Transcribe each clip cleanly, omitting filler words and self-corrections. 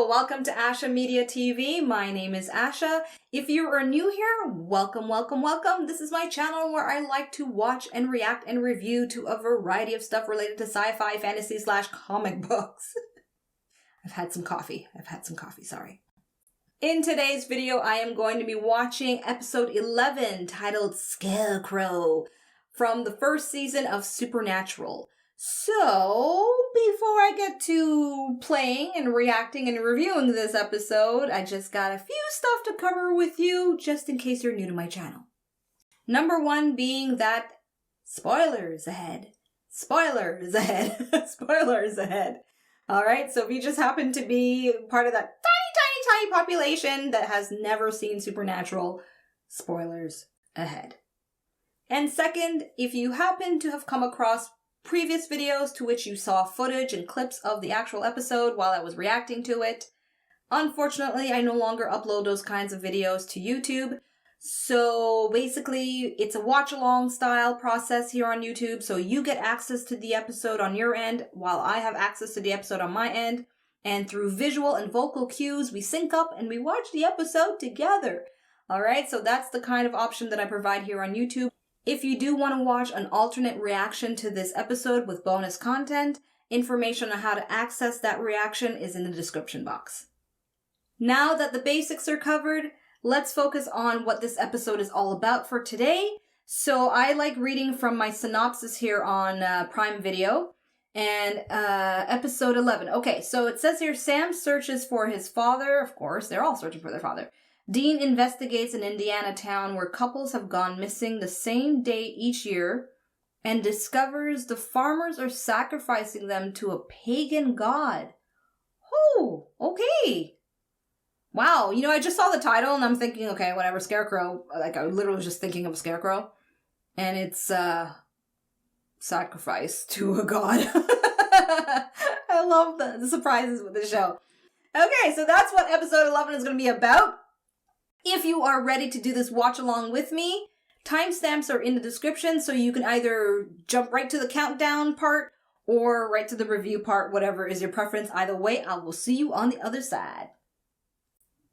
Hello, welcome to Asha Media TV. My name is Asha. If you are new here, welcome. This is my channel where I like to watch and react and review to a variety of stuff related to sci-fi, fantasy / comic books. I've had some coffee, sorry. In today's video, I am going to be watching episode 11 titled Scarecrow from the first season of Supernatural. So, before I get to playing and reacting and reviewing this episode, I just got a few stuff to cover with you, just in case you're new to my channel. Number one being that spoilers ahead. Spoilers ahead. Spoilers ahead. Alright, so if you just happen to be part of that tiny population that has never seen Supernatural, spoilers ahead. And second, if you happen to have come across previous videos to which you saw footage and clips of the actual episode while I was reacting to it, unfortunately, I no longer upload those kinds of videos to YouTube. So basically, it's a watch-along style process here on YouTube, so you get access to the episode on your end while I have access to the episode on my end. And through visual and vocal cues, we sync up and we watch the episode together. Alright, so that's the kind of option that I provide here on YouTube. If you do want to watch an alternate reaction to this episode with bonus content, information on how to access that reaction is in the description box. Now that the basics are covered, let's focus on what this episode is all about for today. So I like reading from my synopsis here on Prime Video. And episode 11. Okay, so it says here, Sam searches for his father. Of course, they're all searching for their father. Dean investigates an Indiana town where couples have gone missing the same day each year and discovers the farmers are sacrificing them to a pagan god. Oh, okay. Wow, you know, I just saw the title and I'm thinking, okay, whatever, Scarecrow. Like, I literally was just thinking of a Scarecrow. And it's, sacrifice to a god. I love the surprises with the show. Okay, so that's what episode 11 is going to be about. If you are ready to do this watch along with me, timestamps are in the description, so you can either jump right to the countdown part or right to the review part, whatever is your preference. Either way, I will see you on the other side.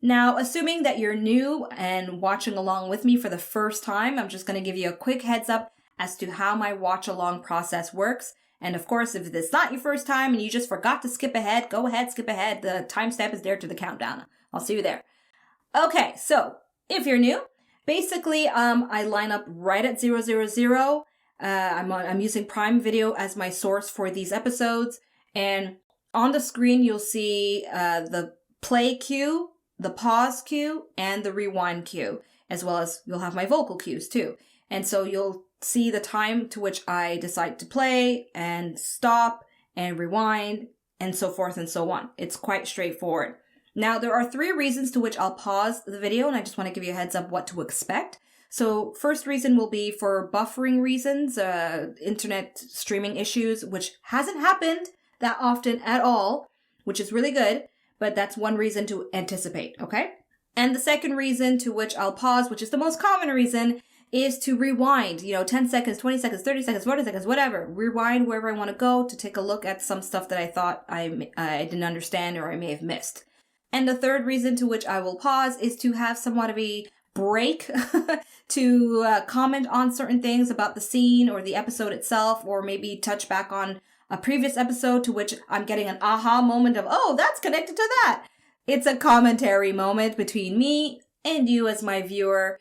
Now, assuming that you're new and watching along with me for the first time, I'm just going to give you a quick heads up as to how my watch along process works. And of course, if this is not your first time and you just forgot to skip ahead, go ahead, skip ahead. The timestamp is there to the countdown. I'll see you there. Okay, so if you're new, basically, I line up right at 000. I'm using Prime Video as my source for these episodes. And on the screen, you'll see the play cue, the pause cue, and the rewind cue, as well as you'll have my vocal cues too. And so you'll see the time to which I decide to play and stop and rewind and so forth and so on. It's quite straightforward. Now, there are 3 reasons to which I'll pause the video, and I just want to give you a heads up what to expect. So first reason will be for buffering reasons, internet streaming issues, which hasn't happened that often at all, which is really good, but that's one reason to anticipate, okay? And the second reason to which I'll pause, which is the most common reason, is to rewind, 10 seconds, 20 seconds, 30 seconds, 40 seconds, whatever. Rewind wherever I want to go to take a look at some stuff that I thought I didn't understand or I may have missed. And the third reason to which I will pause is to have somewhat of a break to comment on certain things about the scene or the episode itself, or maybe touch back on a previous episode to which I'm getting an aha moment of, oh, that's connected to that. It's a commentary moment between me and you as my viewer,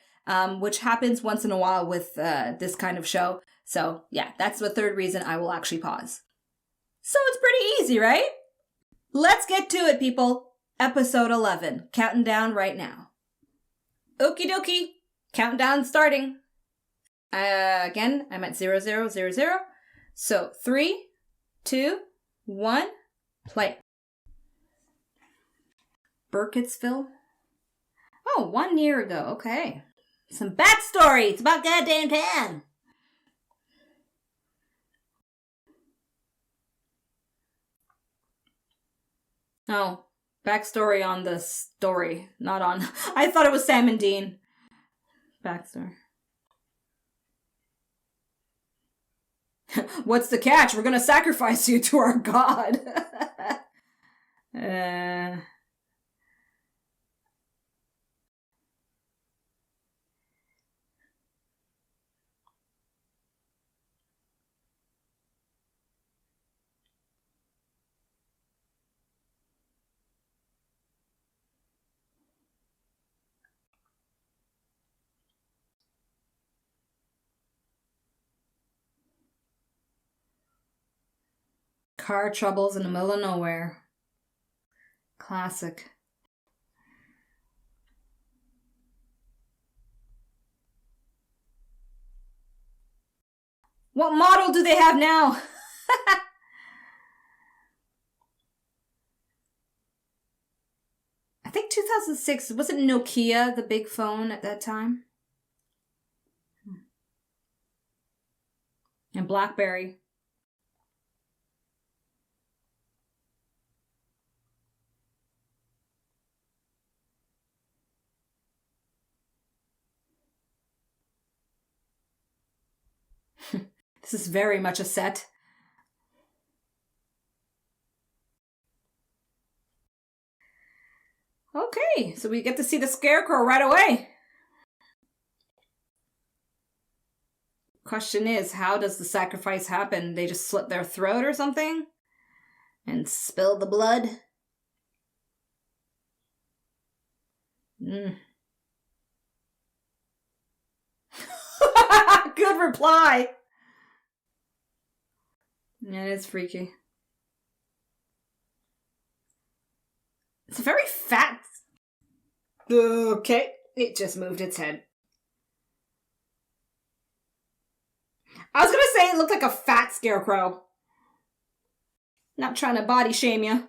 which happens once in a while with this kind of show. So yeah, that's the third reason I will actually pause. So it's pretty easy, right? Let's get to it, people. Episode 11, counting down right now. Okie dokie, countdown starting. Again, I'm at 0000. So 3, 2, 1, play. Burkittsville? Oh, 1 year ago, okay. Some backstory, it's about goddamn time. Oh. Backstory on the story, not on... I thought it was Sam and Dean. Backstory. What's the catch? We're gonna sacrifice you to our god. Car troubles in the middle of nowhere. Classic. What model do they have now? I think 2006. Was it Nokia, the big phone at that time? And BlackBerry. This is very much a set. Okay, so we get to see the Scarecrow right away. Question is, how does the sacrifice happen? They just slit their throat or something? And spill the blood? Good reply! Yeah, it is freaky. It's a very fat... Okay, it just moved its head. I was gonna say it looked like a fat Scarecrow. Not trying to body shame you.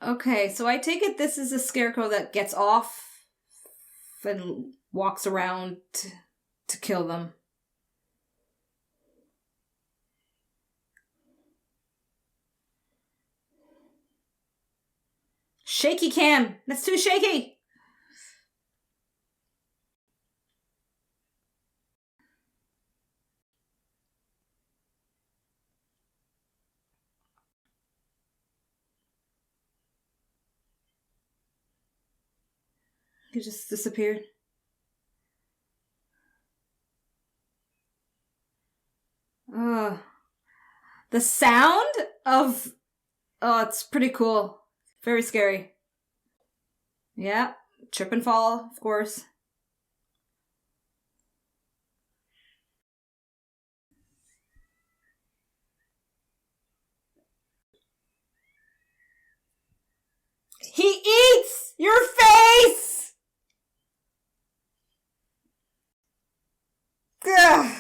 Okay, so I take it this is a Scarecrow that gets off and walks around to kill them. Shaky cam! That's too shaky! He just disappeared. The sound of... Oh, it's pretty cool. Very scary. Yeah, trip and fall, of course. He eats your face! Ugh.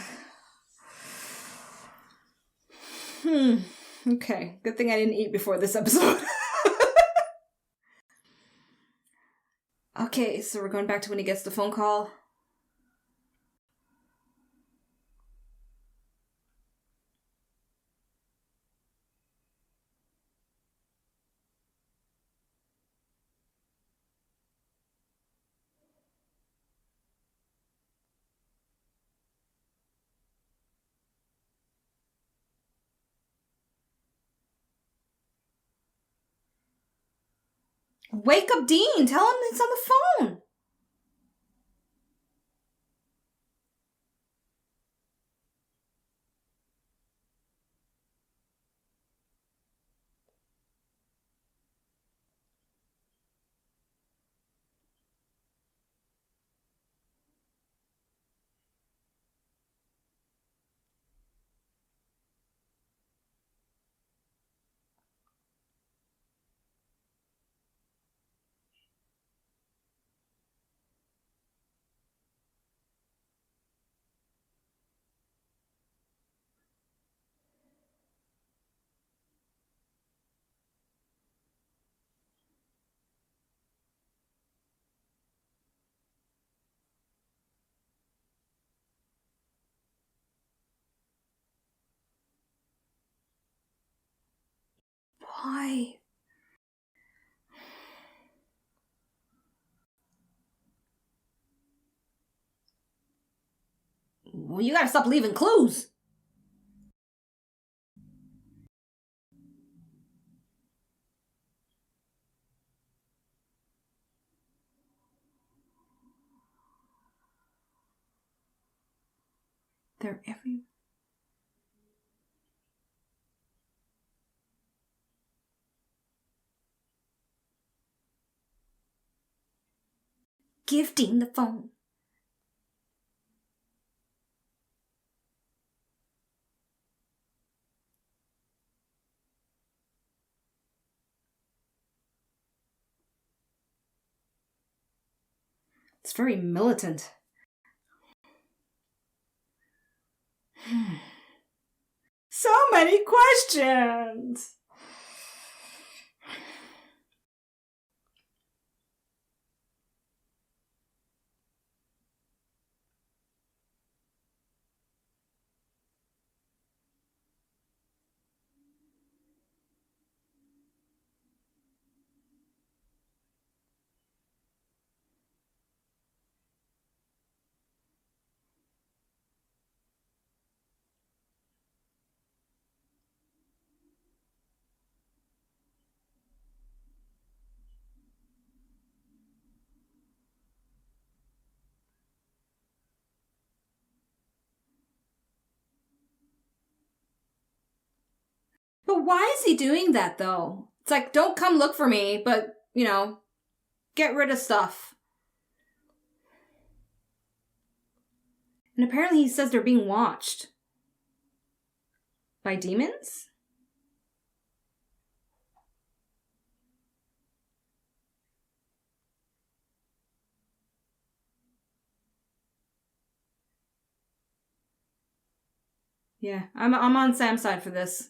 Okay, good thing I didn't eat before this episode. Okay, so we're going back to when he gets the phone call. Wake up Dean! Tell him it's on the phone! Why? Well, you gotta stop leaving clues. They're everywhere. Give Dean the phone. It's very militant. So many questions! But why is he doing that, though? It's like, don't come look for me, but, you know, get rid of stuff. And apparently he says they're being watched. By demons? Yeah, I'm on Sam's side for this.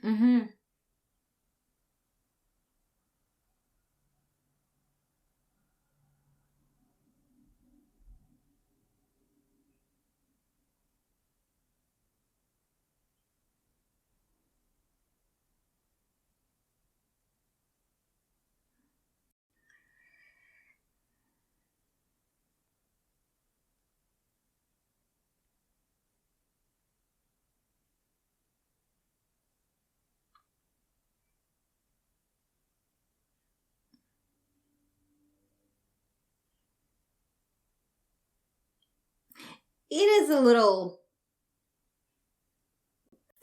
Mm-hmm. It is a little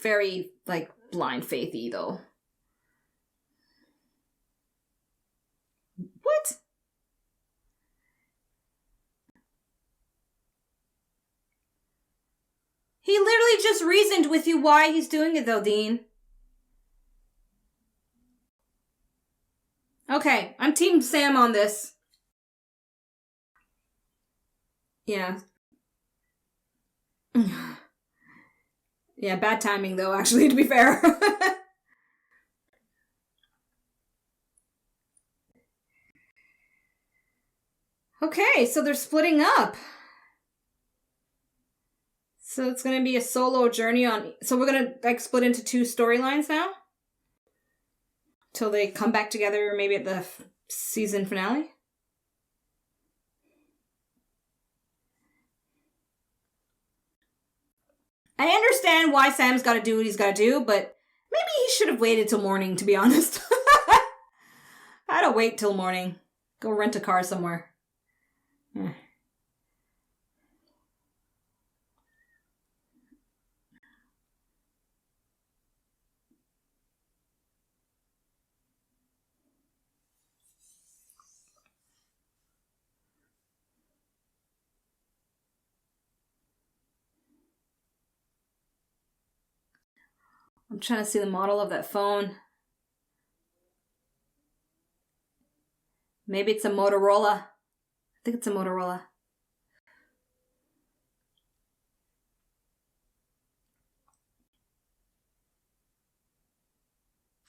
very, like, blind faithy, though. What? He literally just reasoned with you why he's doing it, though, Dean. Okay, I'm Team Sam on this. Yeah. Yeah, bad timing, though, actually, to be fair. Okay, so they're splitting up. So it's going to be a solo journey on... So we're going to, like, split into 2 storylines now? Till they come back together, maybe at the season finale? I understand why Sam's got to do what he's got to do, but maybe he should have waited till morning, to be honest. I don't wait till morning. Go rent a car somewhere. I'm trying to see the model of that phone. Maybe it's a Motorola. I think it's a Motorola.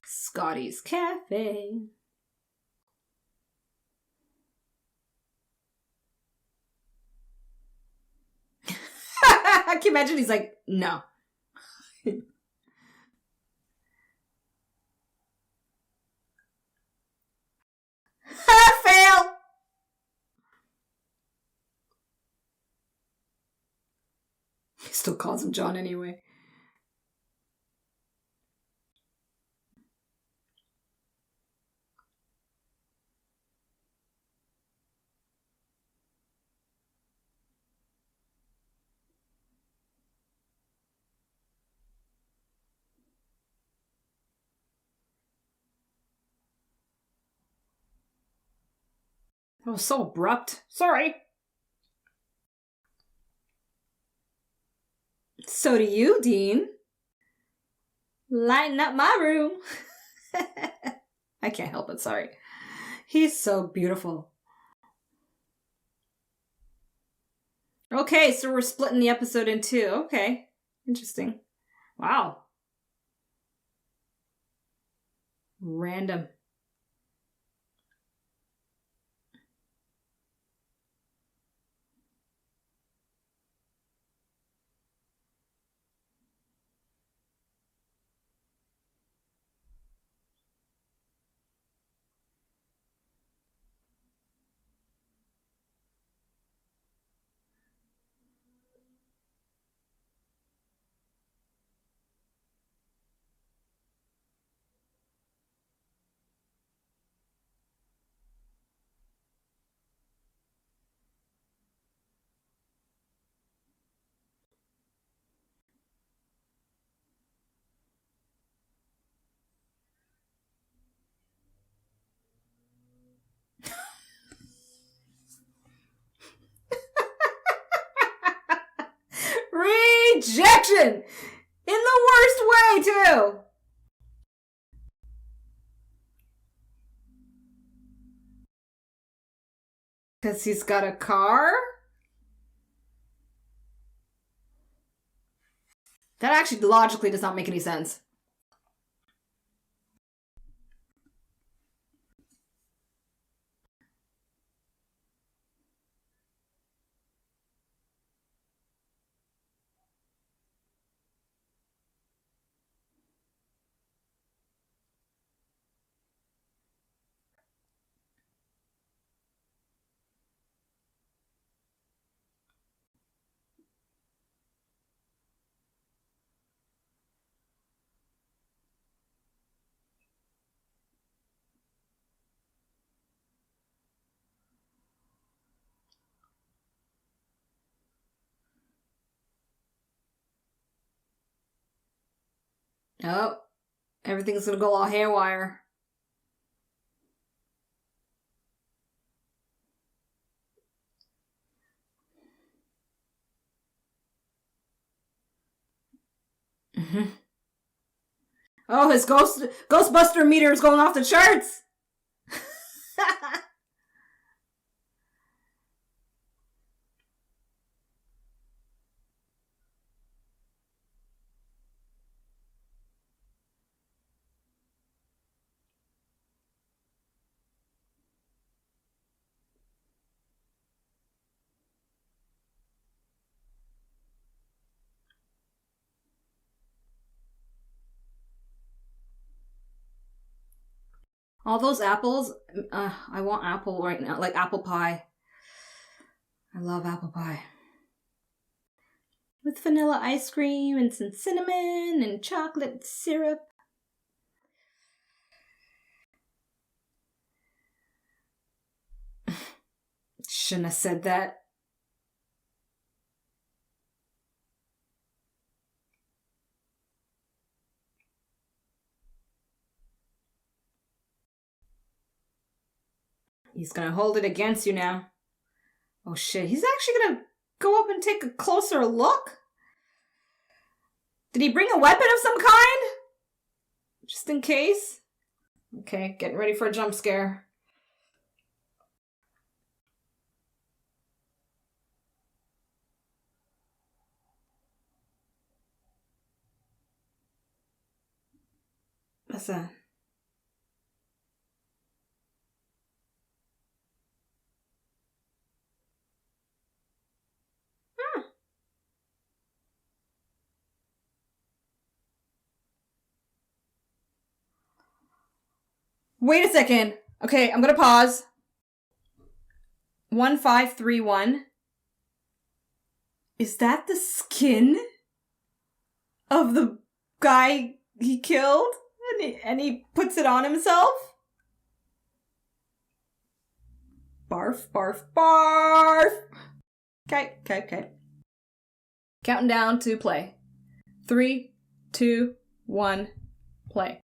Scotty's Cafe. I can imagine he's like, no. Fail! He still calls him John anyway. That was so abrupt. Sorry. So do you, Dean. Lighten up my room. I can't help it, sorry. He's so beautiful. Okay, so we're splitting the episode in two. Okay, interesting. Wow. Random. Rejection! In the worst way, too! Because he's got a car? That actually logically does not make any sense. Oh, everything's gonna go all haywire. Mm-hmm. Oh, his Ghostbuster meter is going off the charts! All those apples, I want apple right now, like apple pie. I love apple pie. With vanilla ice cream and some cinnamon and chocolate syrup. Shouldn't have said that. He's gonna hold it against you now. Oh shit, he's actually gonna go up and take a closer look? Did he bring a weapon of some kind? Just in case? Okay, getting ready for a jump scare. What's that? Wait a second. Okay, I'm gonna pause. 1531. Is that the skin of the guy he killed? And he puts it on himself? Barf, barf, barf. Okay. Counting down to play. 3, 2, 1, play.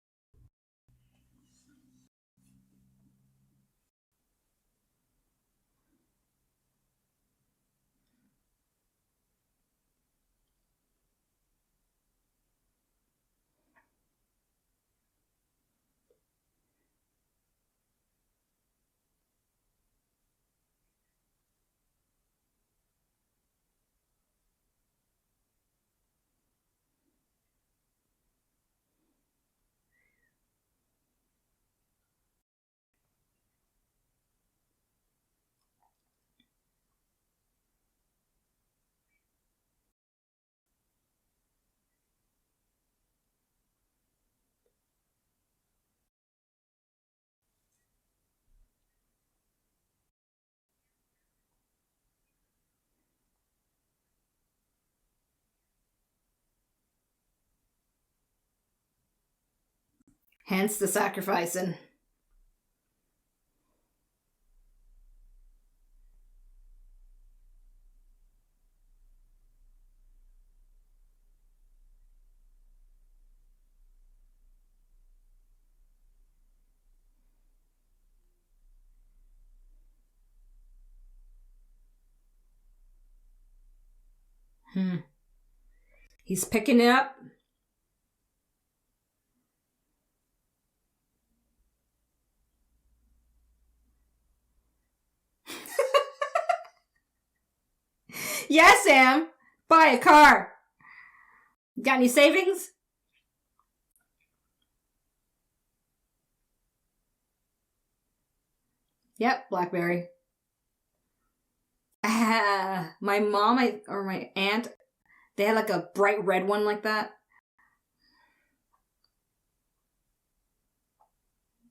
Hence the sacrificing. He's picking it up. Yes, Sam. Buy a car. Got any savings? Yep, BlackBerry. My mom or my aunt, they had like a bright red one like that.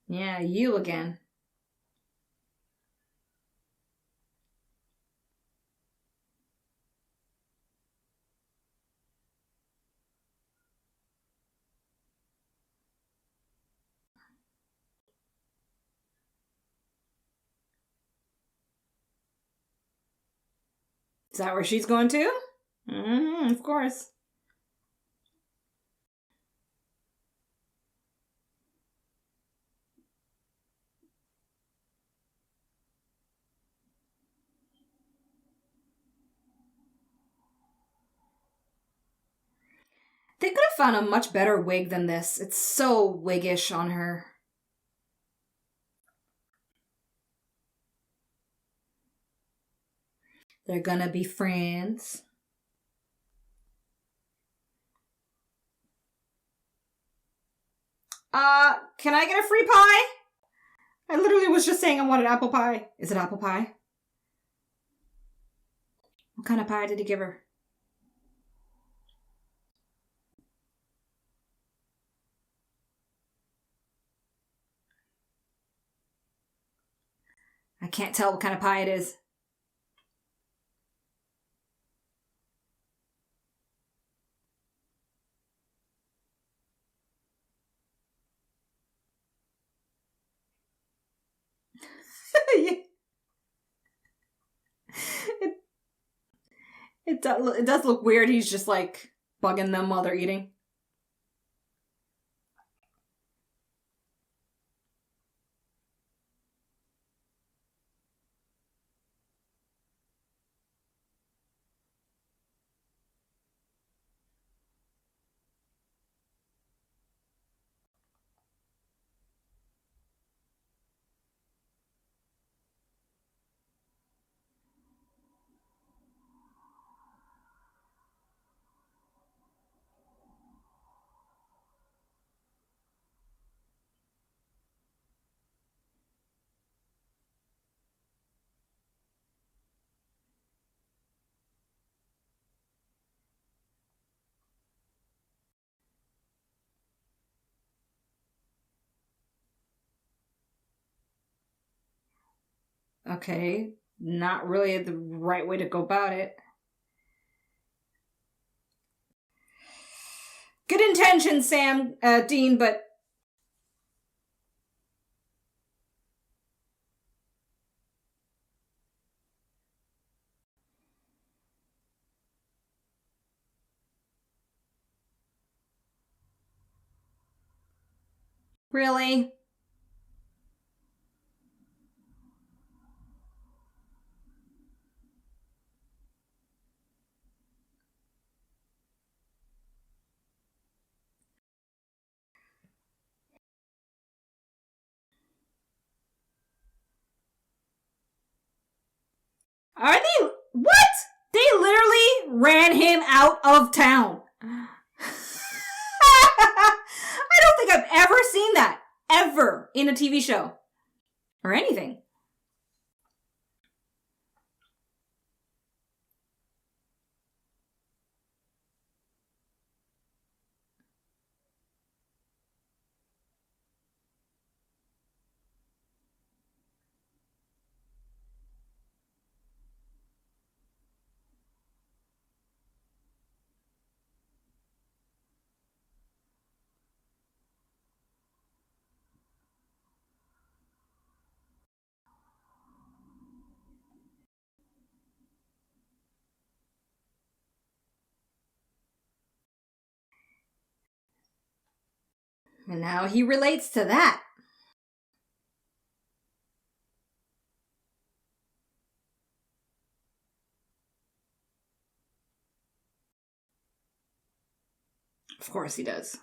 Yeah, you again. Is that where she's going to? Of course. They could have found a much better wig than this. It's so wiggish on her. They're gonna be friends. Can I get a free pie? I literally was just saying I wanted apple pie. Is it apple pie? What kind of pie did he give her? I can't tell what kind of pie it is. It does look weird. He's just like bugging them while they're eating. Okay, not really the right way to go about it. Good intentions, Dean, but really? Are they? What? They literally ran him out of town. I don't think I've ever seen that. Ever. In a TV show. Or anything. And now he relates to that. Of course he does.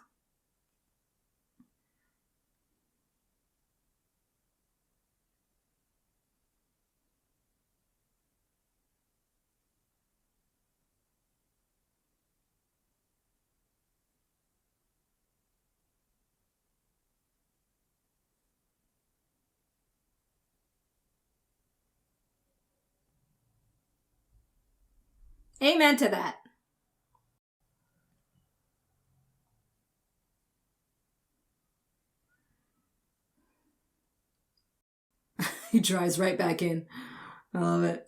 Amen to that. He drives right back in. I love it.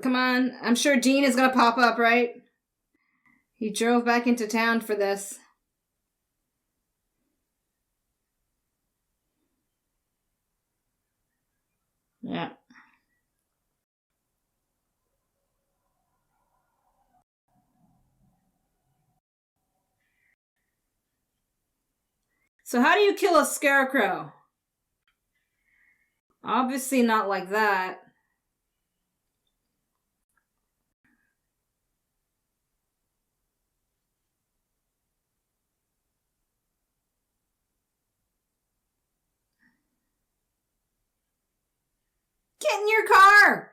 Come on. I'm sure Gene is going to pop up, right? He drove back into town for this. Yeah. So how do you kill a scarecrow? Obviously not like that. Get in your car!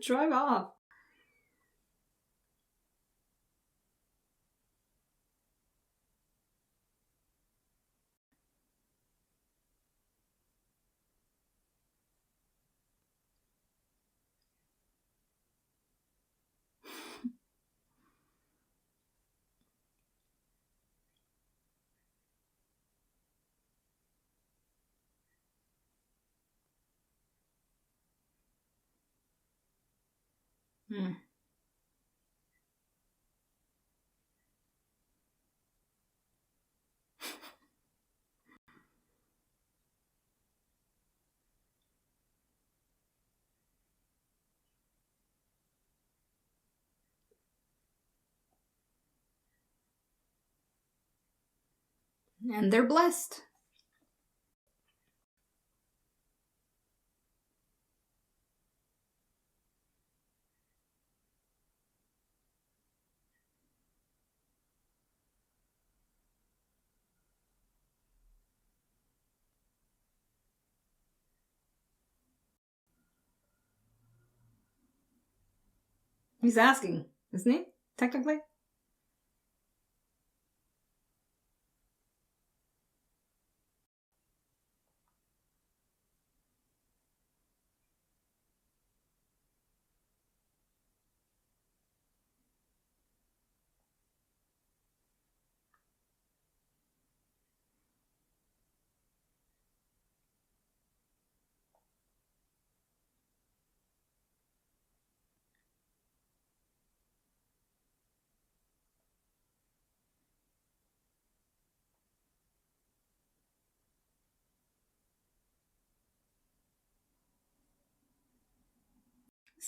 Drive off. Hmm. And they're blessed. He's asking, isn't he? Technically?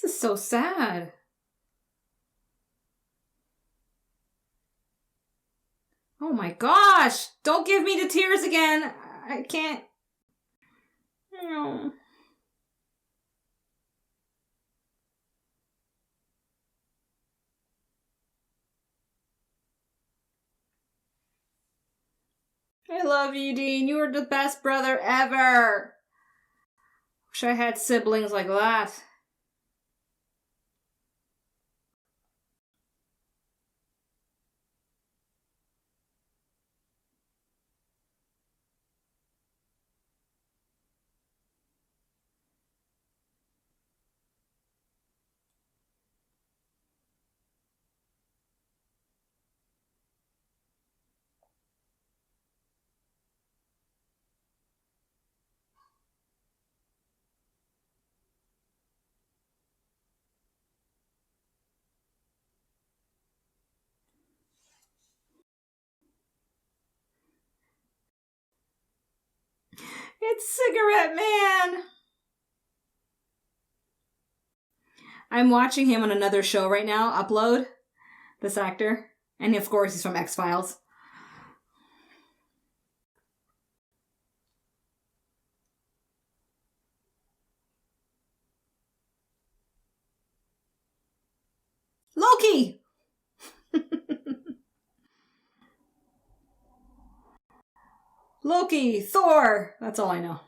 This is so sad. Oh my gosh! Don't give me the tears again! I can't. No. I love you, Dean. You are the best brother ever. Wish I had siblings like that. It's Cigarette Man. I'm watching him on another show right now, Upload, this actor. And of course, he's from X-Files. Loki! Loki, Thor. That's all I know.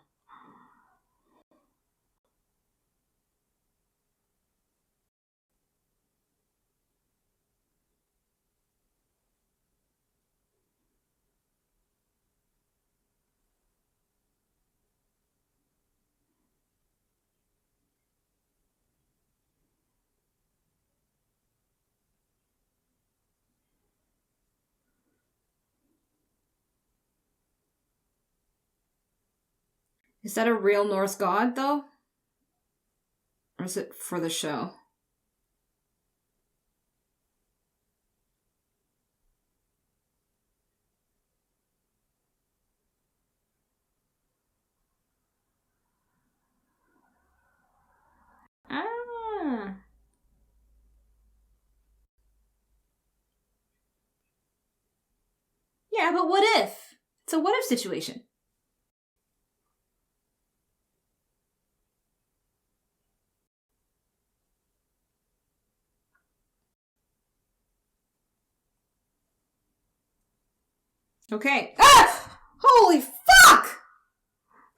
Is that a real Norse god, though? Or is it for the show? Ah. Yeah, but what if? It's a what if situation. Okay. Ah! Holy fuck!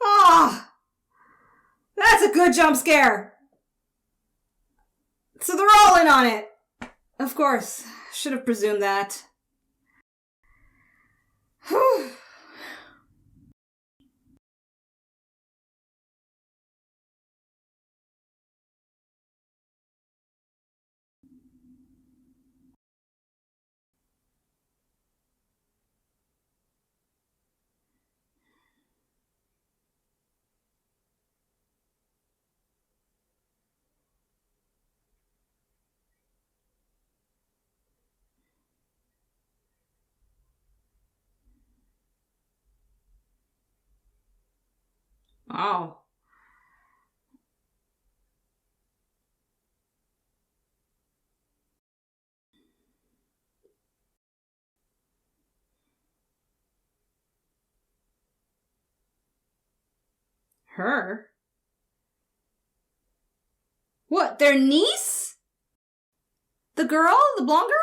Ah! That's a good jump scare! So they're all in on it! Of course. Should have presumed that. Whew. Oh. Her? What, their niece? The girl? The blonde girl?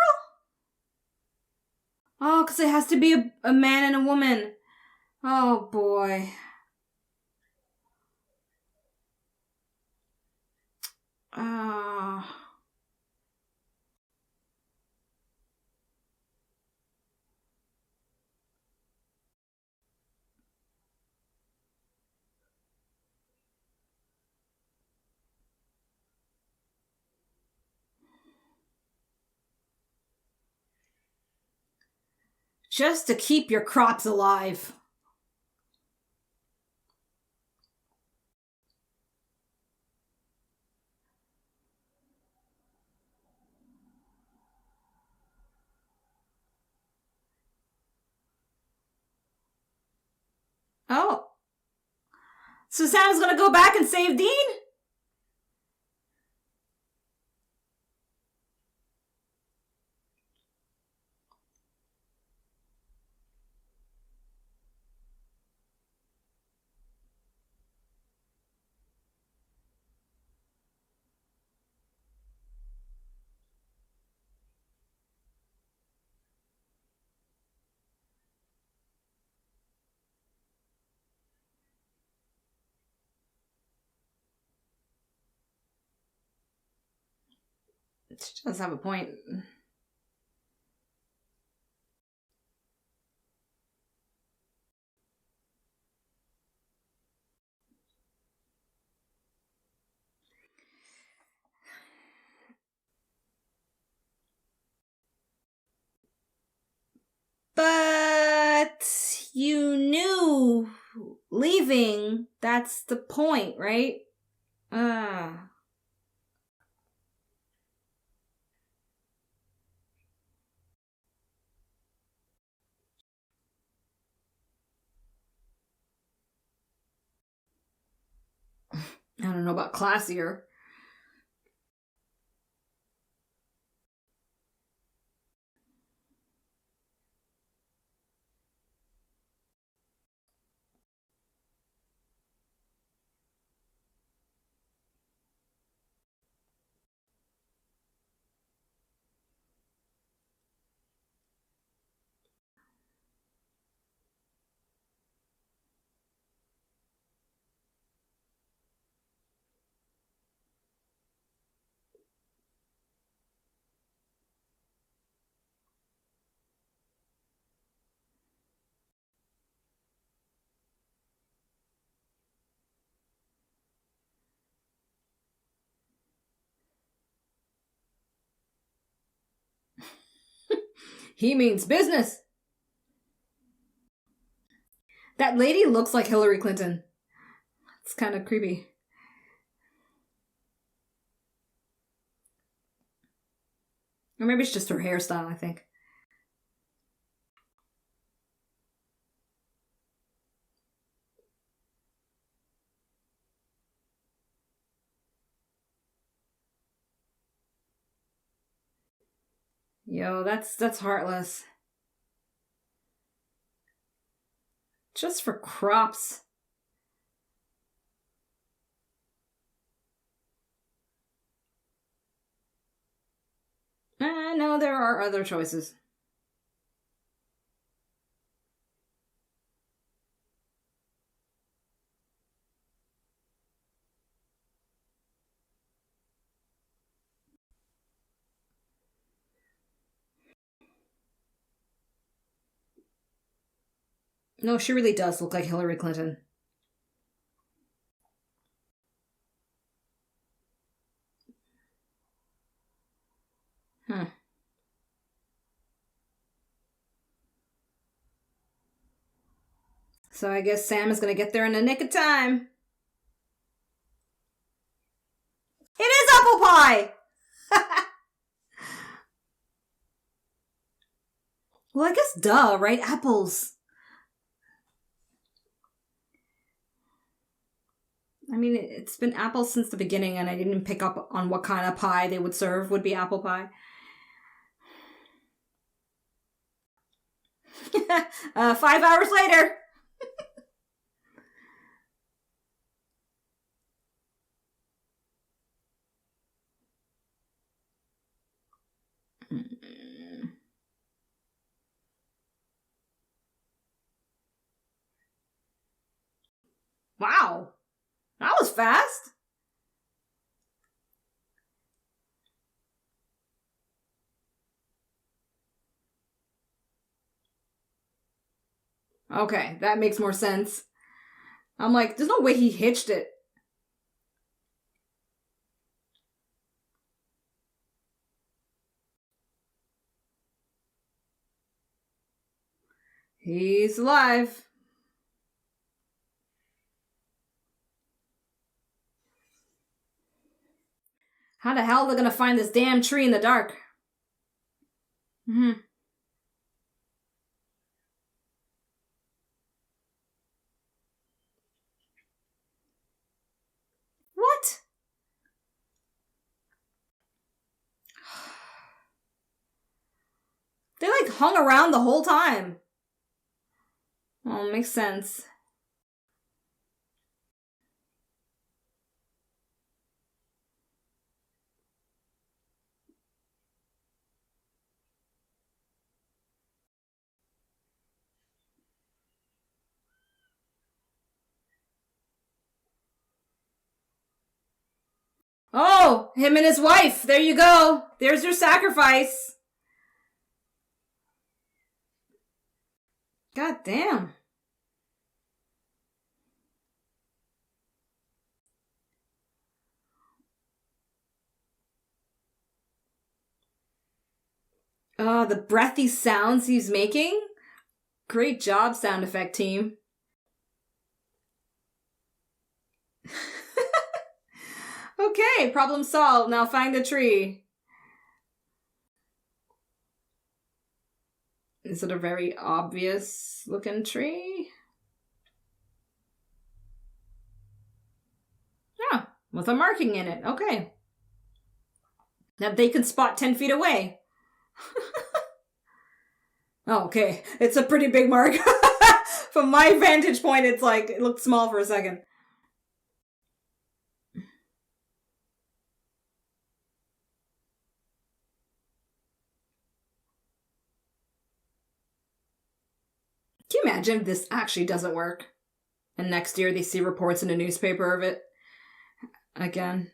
Oh, because it has to be a man and a woman. Oh, boy. Just to keep your crops alive. Oh. So Sam's gonna go back and save Dean? She does have a point. But you knew leaving, that's the point, right? know about classier. He means business. That lady looks like Hillary Clinton. It's kind of creepy. Or maybe it's just her hairstyle, I think. Yo, that's heartless. Just for crops. No, there are other choices. No, she really does look like Hillary Clinton. Huh. So I guess Sam is gonna get there in the nick of time. It is apple pie! Well, I guess duh, right? Apples. I mean, it's been apples since the beginning, and I didn't pick up on what kind of pie they would serve would be apple pie. 5 hours later. Wow. That was fast. Okay, that makes more sense. I'm like, there's no way he hitched it. He's alive. How the hell are they gonna find this damn tree in the dark? What? They like hung around the whole time. Oh, makes sense. Oh, him and his wife. There you go. There's your sacrifice. God damn. Oh, the breathy sounds he's making. Great job, sound effect team. Okay, problem solved. Now find the tree. Is it a very obvious looking tree? Yeah, With a marking in it. Okay. That they can spot 10 feet away. Oh, okay. It's a pretty big mark. From my vantage point, it's like, it looked small for a second. Can you imagine if this actually doesn't work? And next year they see reports in a newspaper of it again.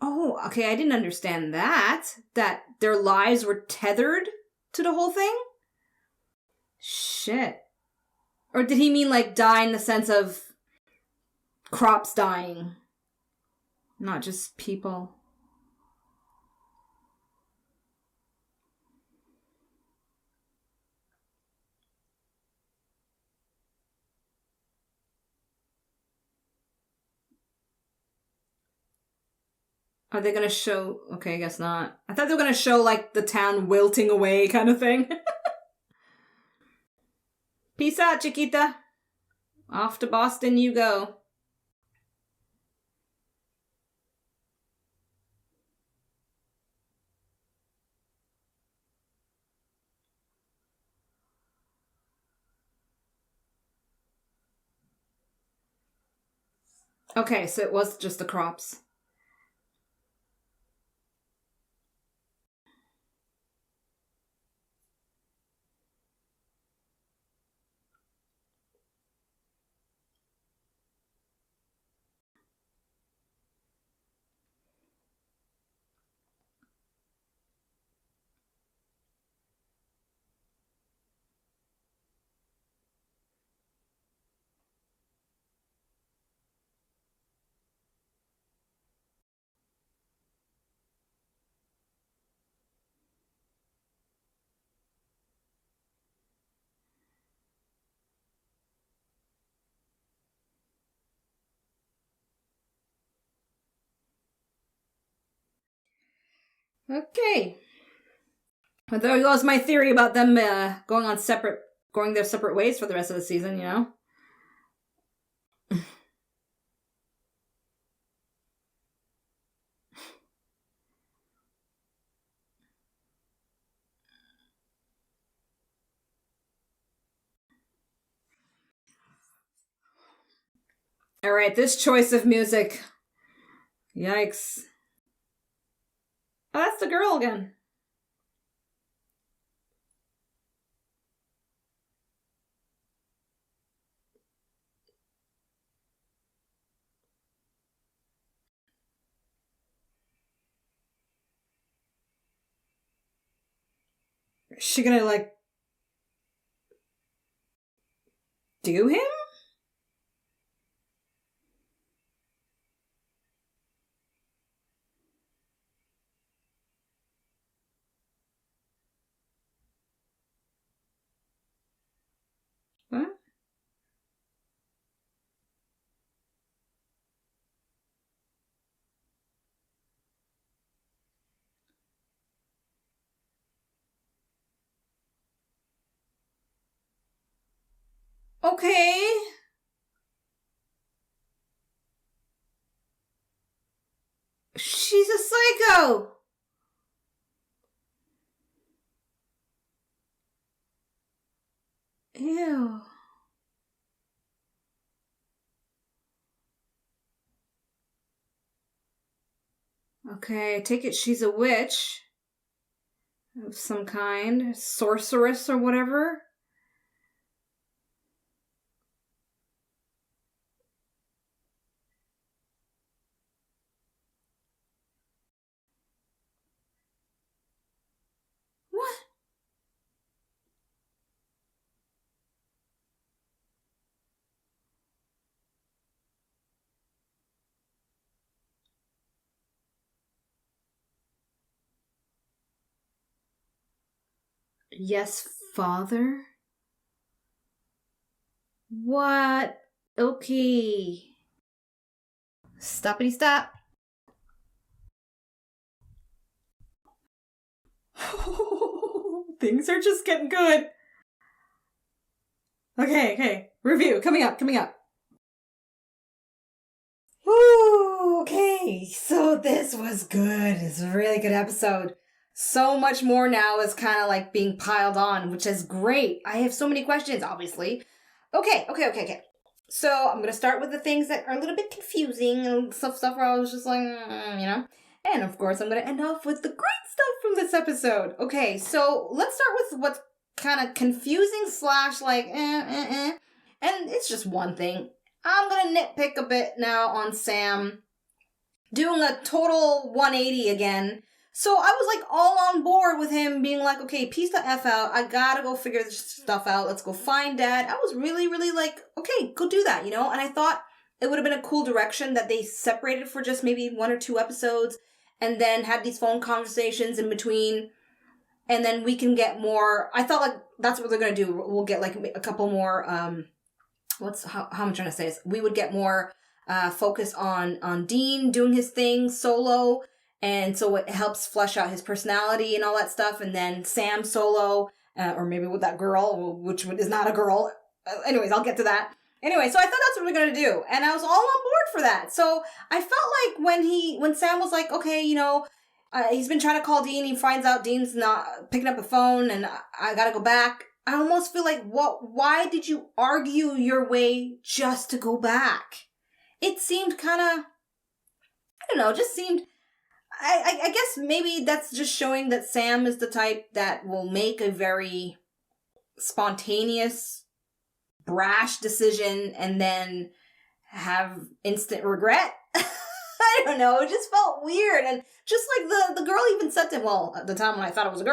Oh, okay, I didn't understand that. That their lives were tethered to the whole thing? Shit. Or did he mean like die in the sense of crops dying? Not just people. Are they gonna show... Okay, I guess not. I thought they were gonna show, like, the town wilting away kind of thing. Peace out, Chiquita. Off to Boston you go. Okay, so it was just the crops. Okay. But there goes my theory about them going their separate ways for the rest of the season, you know? Alright, this choice of music. Yikes. Oh, that's the girl again. Is she gonna, like, do him? What? Okay. She's a psycho. Ew. Okay, I take it she's a witch of some kind, sorceress or whatever. What? Yes, father? What? Okay. Stoppity stop. Things are just getting good. Okay. Review, coming up. Woo, okay, so this was good. It's a really good episode. So much more now is kind of like being piled on, which is great. I have so many questions, obviously. Okay. So I'm going to start with the things that are a little bit confusing and stuff where I was just like, And of course, I'm going to end off with the great stuff from this episode. Okay, so let's start with what's kind of confusing / like, And it's just one thing. I'm going to nitpick a bit now on Sam doing a total 180 again. So I was like all on board with him being like, okay, peace the F out. I gotta go figure this stuff out. Let's go find Dad. I was really, really like, okay, go do that, And I thought it would have been a cool direction that they separated for just maybe 1 or 2 episodes and then had these phone conversations in between. And then we can get more. I thought like that's what they're going to do. We'll get like a couple more, how am I trying to say this? We would get more focus on Dean doing his thing solo. And so it helps flesh out his personality and all that stuff. And then Sam solo, or maybe with that girl, which is not a girl. Anyways, I'll get to that. Anyway, so I thought that's what we're going to do. And I was all on board for that. So I felt like when Sam was like, okay, he's been trying to call Dean. He finds out Dean's not picking up a phone and I got to go back. I almost feel like, why did you argue your way just to go back? It seemed kind of, I don't know, just seemed... I guess maybe that's just showing that Sam is the type that will make a very spontaneous, brash decision and then have instant regret. I don't know, it just felt weird. And just like the girl even said to him, well, at the time when I thought it was a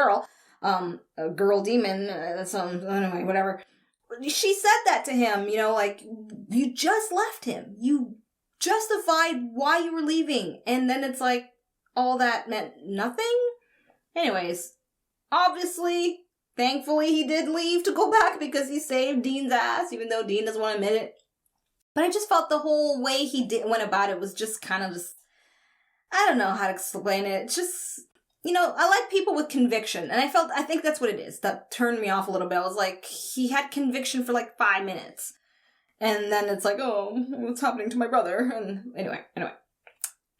girl demon, anyway, whatever. She said that to him, like, you just left him. You justified why you were leaving. And then it's like, all that meant nothing? Anyways, obviously, thankfully, he did leave to go back because he saved Dean's ass, even though Dean doesn't want to admit it. But I just felt the whole way he went about it was just kind of just, I don't know how to explain it. It's just, I like people with conviction. And I think that's what it is. That turned me off a little bit. I was like, he had conviction for like 5 minutes. And then it's like, oh, what's happening to my brother? And anyway.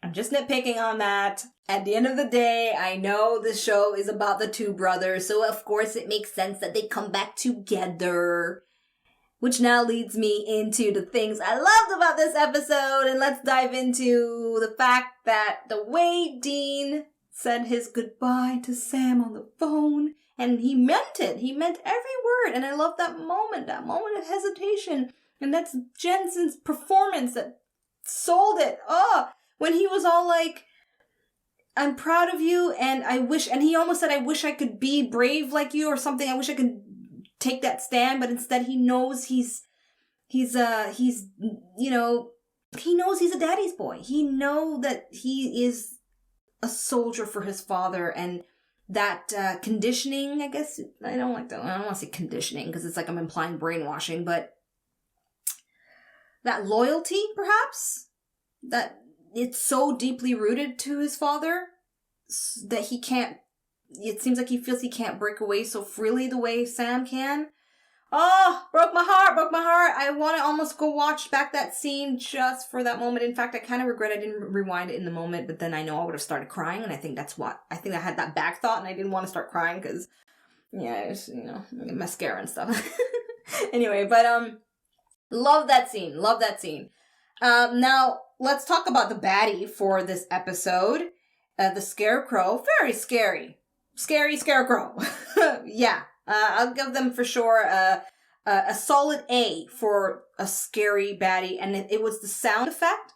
I'm just nitpicking on that. At the end of the day, I know the show is about the 2 brothers, so of course it makes sense that they come back together. Which now leads me into the things I loved about this episode, and let's dive into the fact that the way Dean said his goodbye to Sam on the phone, and he meant it. He meant every word, and I love that moment of hesitation, and that's Jensen's performance that sold it. When he was all like, I'm proud of you, and he almost said, I wish I could be brave like you or something. I wish I could take that stand, but instead he knows he knows he's a daddy's boy. He know that he is a soldier for his father, and that conditioning, I guess, I don't want to say conditioning, because it's like I'm implying brainwashing, but that loyalty, perhaps, that it's so deeply rooted to his father that it seems like he feels he can't break away so freely the way Sam can. Oh, broke my heart. I want to almost go watch back that scene just for that moment. In fact, I kind of regret I didn't rewind it in the moment, but then I know I would have started crying, and I think I had that back thought, and I didn't want to start crying because, it's, mascara and stuff. Anyway, but, love that scene. Now, let's talk about the baddie for this episode. The Scarecrow. Very scary. Scary Scarecrow. Yeah. I'll give them for sure a solid A for a scary baddie. And it was the sound effect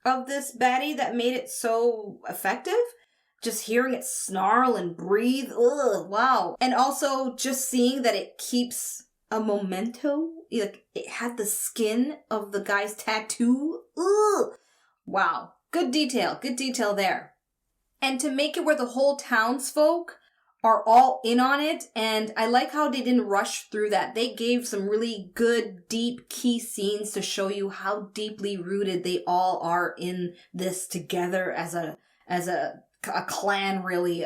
of this baddie that made it so effective. Just hearing it snarl and breathe. Ugh, wow. And also just seeing that it keeps a memento. Like, it had the skin of the guy's tattoo. Ugh. Wow. Good detail there. And to make it where the whole townsfolk are all in on it, and I like how they didn't rush through that. They gave some really good, deep, key scenes to show you how deeply rooted they all are in this together as a a clan really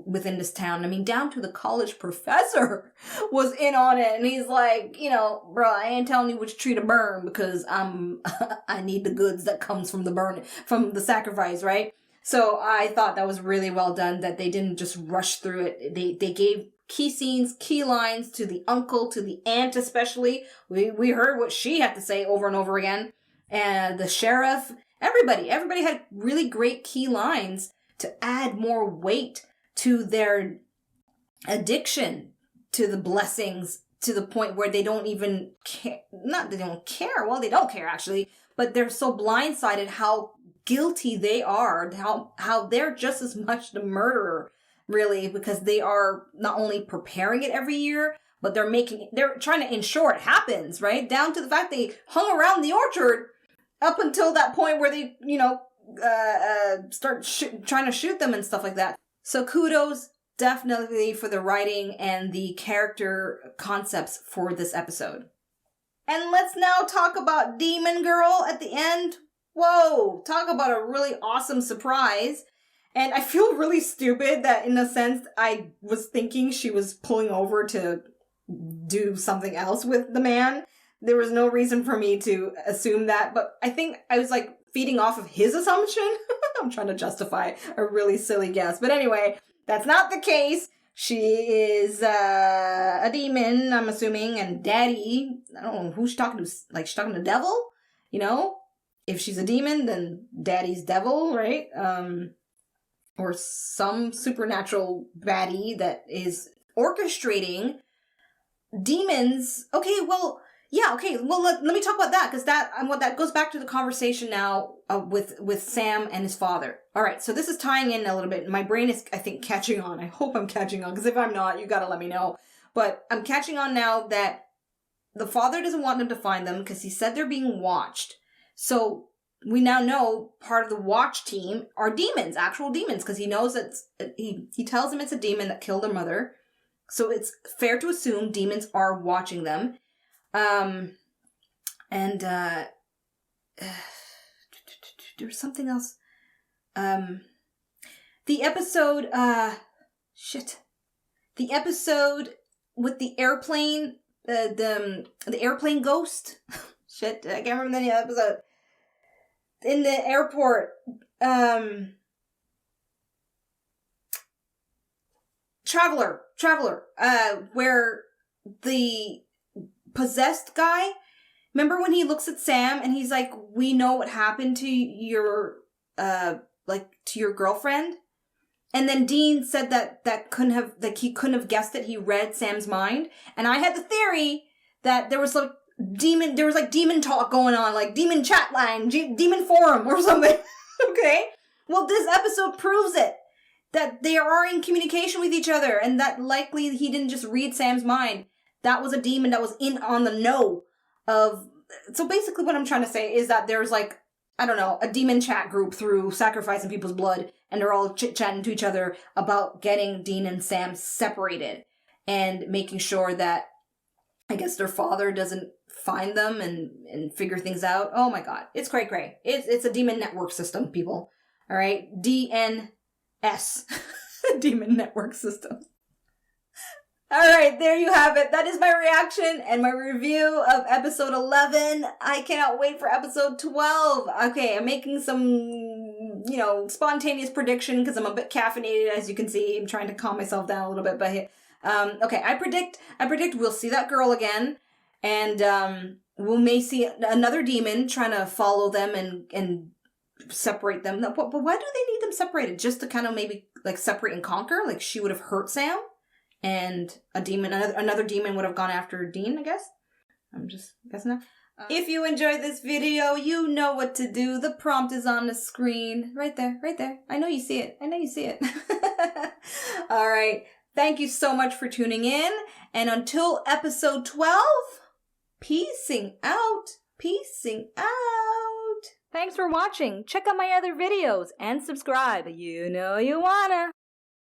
within this town. I mean, down to the college professor was in on it, and he's like, bro, I ain't telling you which tree to burn because I need the goods that comes from the sacrifice, right? So I thought that was really well done, that they didn't just rush through it. They gave key scenes, key lines to the uncle, to the aunt especially. We heard what she had to say over and over again, and the sheriff. Everybody had really great key lines to add more weight to their addiction to the blessings, to the point where they don't even care. Not that they don't care. Well, they don't care actually, but they're so blindsided how guilty they are, how they're just as much the murderer, really, because they are not only preparing it every year, but they're trying to ensure it happens, right? Down to the fact they hung around the orchard up until that point where they, start trying to shoot them and stuff like that. So kudos definitely for the writing and the character concepts for this episode. And let's now talk about Demon Girl at the end. Whoa, talk about a really awesome surprise. And I feel really stupid that, in a sense, I was thinking she was pulling over to do something else with the man. There was no reason for me to assume that, but I think I was like feeding off of his assumption. I'm trying to justify a really silly guess. But anyway, that's not the case. She is a demon, I'm assuming, and Daddy, I don't know who she's talking to. Like, she's talking to the devil? If she's a demon, then Daddy's devil, right? Or some supernatural baddie that is orchestrating demons. Okay, well, let me talk about that, because that goes back to the conversation now with Sam and his father. All right, so this is tying in a little bit. My brain is, I think, catching on. I hope I'm catching on, because if I'm not, you gotta let me know. But I'm catching on now that the father doesn't want them to find them because he said they're being watched. So we now know part of the watch team are demons, actual demons, because he knows that he tells him it's a demon that killed their mother. So it's fair to assume demons are watching them. There's something else. The episode, the episode with the airplane, the airplane ghost. Shit, I can't remember the name of the episode. In the airport, Traveler, where the possessed guy, remember when he looks at Sam and he's like, we know what happened to your, to your girlfriend? And then Dean said that he couldn't have guessed it. He read Sam's mind. And I had the theory that there was demon talk going on, like demon chat line, demon forum or something. Okay? Well, this episode proves it. That they are in communication with each other, and that likely he didn't just read Sam's mind. That was a demon that was in on the know of... So basically what I'm trying to say is that there's a demon chat group through sacrificing people's blood, and they're all chit-chatting to each other about getting Dean and Sam separated and making sure that, I guess, their father doesn't find them and figure things out. Oh my god. It's cray-cray. It's a demon network system, people. All right? DNS. Demon network system. Alright, there you have it. That is my reaction and my review of episode 11. I cannot wait for episode 12. Okay, I'm making some, spontaneous prediction because I'm a bit caffeinated, as you can see. I'm trying to calm myself down a little bit, but okay, I predict we'll see that girl again, and we may see another demon trying to follow them and separate them. But why do they need them separated? Just to kind of maybe separate and conquer? Like she would have hurt Sam, and another demon would have gone after Dean, I guess. I'm just guessing now. If you enjoyed this video, you know what to do. The prompt is on the screen. Right there. I know you see it. All right. Thank you so much for tuning in. And until episode 12, peacing out. Thanks for watching. Check out my other videos and subscribe. You know you wanna.